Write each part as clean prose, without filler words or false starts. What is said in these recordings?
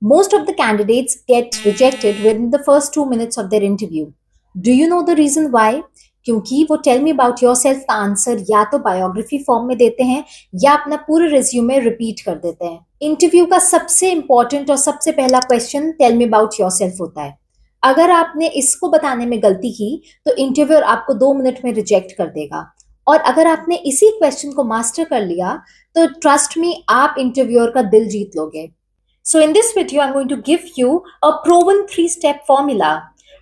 Most of the candidates get rejected within the first 2 minutes of their interview. Do you know the reason why? क्योंकि वो tell me about yourself का answer या तो biography form में देते हैं या अपना पूरे रिज्यूमे रिपीट कर देते हैं। इंटरव्यू का सबसे इंपॉर्टेंट और सबसे पहला question tell me about yourself होता है। अगर आपने इसको बताने में गलती की तो इंटरव्यूअर आपको 2 मिनट में रिजेक्ट कर देगा, और अगर आपने इसी क्वेश्चन को मास्टर कर लिया तो ट्रस्ट मी, आप इंटरव्यूअर का दिल जीत लोगे। So in this video, I'm going to give you a proven 3-step formula.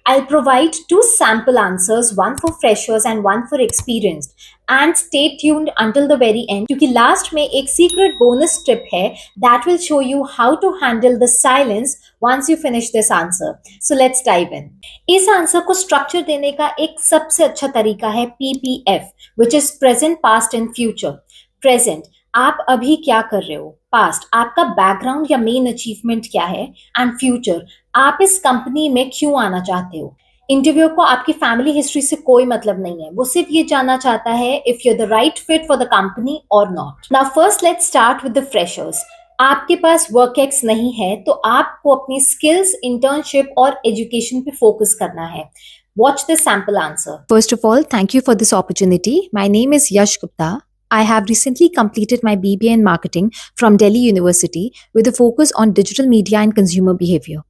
I'll provide 2 sample answers, one for freshers and one for experienced. And stay tuned until the very end, क्योंकि last में एक secret bonus tip है that will show you how to handle the silence once you finish this answer. So let's dive in. इस answer को structure देने का एक सबसे अच्छा तरीका है PPF, which is present, past and future. Present, आप अभी क्या कर रहे हो। पास्ट, आपका बैकग्राउंड या मेन अचीवमेंट क्या है। एंड फ्यूचर, आप इस कंपनी में क्यों आना चाहते हो। इंटरव्यू को आपकी फैमिली हिस्ट्री से कोई मतलब नहीं है, वो सिर्फ ये जानना चाहता है if you are the right fit for the company और not. Now first let's start with the freshers. आपके पास वर्क एक्स नहीं है तो आपको अपनी स्किल्स, इंटर्नशिप और एजुकेशन पे फोकस करना है। Watch this sample answer. First of all, thank you for this opportunity. My name is Yash Gupta. I have recently completed my BBA in marketing from Delhi University with a focus on digital media and consumer behavior.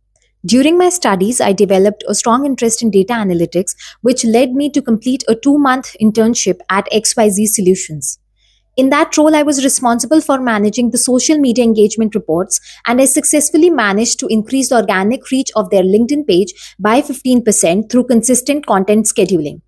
During my studies, I developed a strong interest in data analytics, which led me to complete a 2-month internship at XYZ Solutions. In that role, I was responsible for managing the social media engagement reports, and I successfully managed to increase the organic reach of their LinkedIn page by 15% through consistent content scheduling.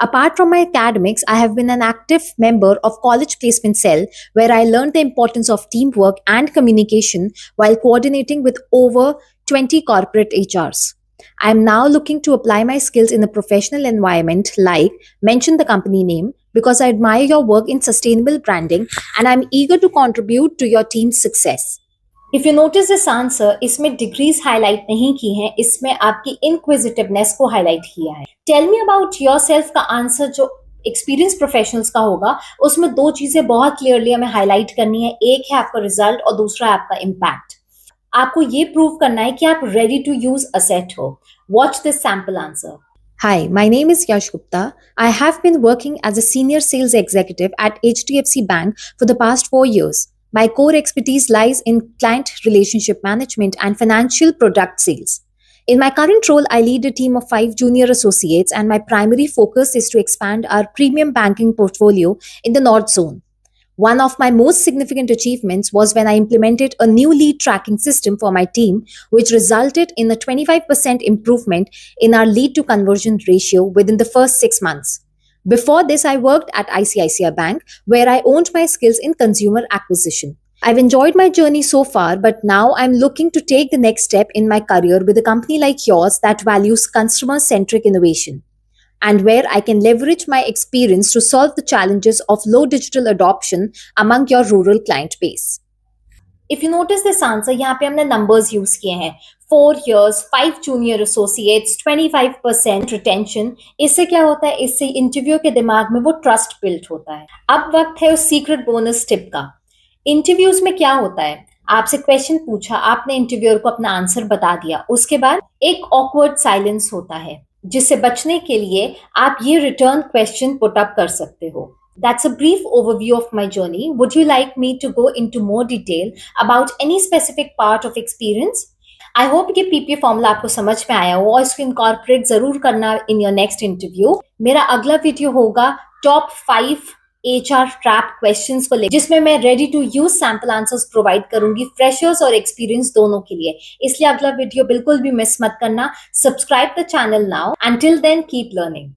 Apart from my academics, I have been an active member of College Placement Cell, where I learned the importance of teamwork and communication while coordinating with over 20 corporate HRs. I am now looking to apply my skills in a professional environment, like mention the company name, because I admire your work in sustainable branding and I'm eager to contribute to your team's success. If you notice this answer, इसमें degrees highlight नहीं की हैं, इसमें आपकी inquisitiveness को highlight किया है। Tell me about yourself का आंसर जो एक्सपीरियंस प्रोफेशनल्स का होगा, उसमें 2 चीजें बहुत क्लियरली हमें हाईलाइट करनी है। एक है आपका रिजल्ट और दूसरा है आपका इम्पैक्ट। आपको ये प्रूव करना है कि आप रेडी टू यूज असेट हो। Watch this sample answer. Hi, my name is Yash Gupta. I have been working as a senior sales executive at HDFC Bank for the past 4 years. My core expertise lies in client relationship management and financial product sales. In my current role, I lead a team of 5 junior associates, and my primary focus is to expand our premium banking portfolio in the North Zone. One of my most significant achievements was when I implemented a new lead tracking system for my team, which resulted in a 25% improvement in our lead to conversion ratio within the first 6 months. Before this, I worked at ICICI Bank, where I owned my skills in consumer acquisition. I've enjoyed my journey so far, but now I'm looking to take the next step in my career with a company like yours that values customer-centric innovation, and where I can leverage my experience to solve the challenges of low digital adoption among your rural client base. If you notice this answer, यहाँ पे हमने numbers use किए हैं। 4 years, 5 junior associates, 25% retention। इससे क्या होता है, इससे इंटरव्यू के दिमाग में वो ट्रस्ट बिल्ड होता है। अब वक्त है उस सीक्रेट बोनस टिप का। इंटरव्यूज में क्या होता है, आपसे क्वेश्चन पूछा, आपने इंटरव्यूअर को अपना आंसर बता दिया, उसके बाद एक ऑकवर्ड साइलेंस होता है, जिससे बचने के लिए आप ये रिटर्न क्वेश्चन पुट अप कर सकते हो। That's a brief overview of my journey. Would you like me to go into more detail about any specific part of experience? I hope ये PPA फॉर्मूला आपको समझ में आया हो और इसको इनकॉर्पोरेट जरूर करना इन योर नेक्स्ट इंटरव्यू। मेरा अगला वीडियो होगा टॉप 5 HR ट्रैप क्वेश्चंस को लेकर, जिसमें मैं ready to use sample answers provide करूंगी फ्रेशर्स और एक्सपीरियंस दोनों के लिए। इसलिए अगला वीडियो बिल्कुल भी मिस मत करना। Subscribe the channel now. Until then, keep learning.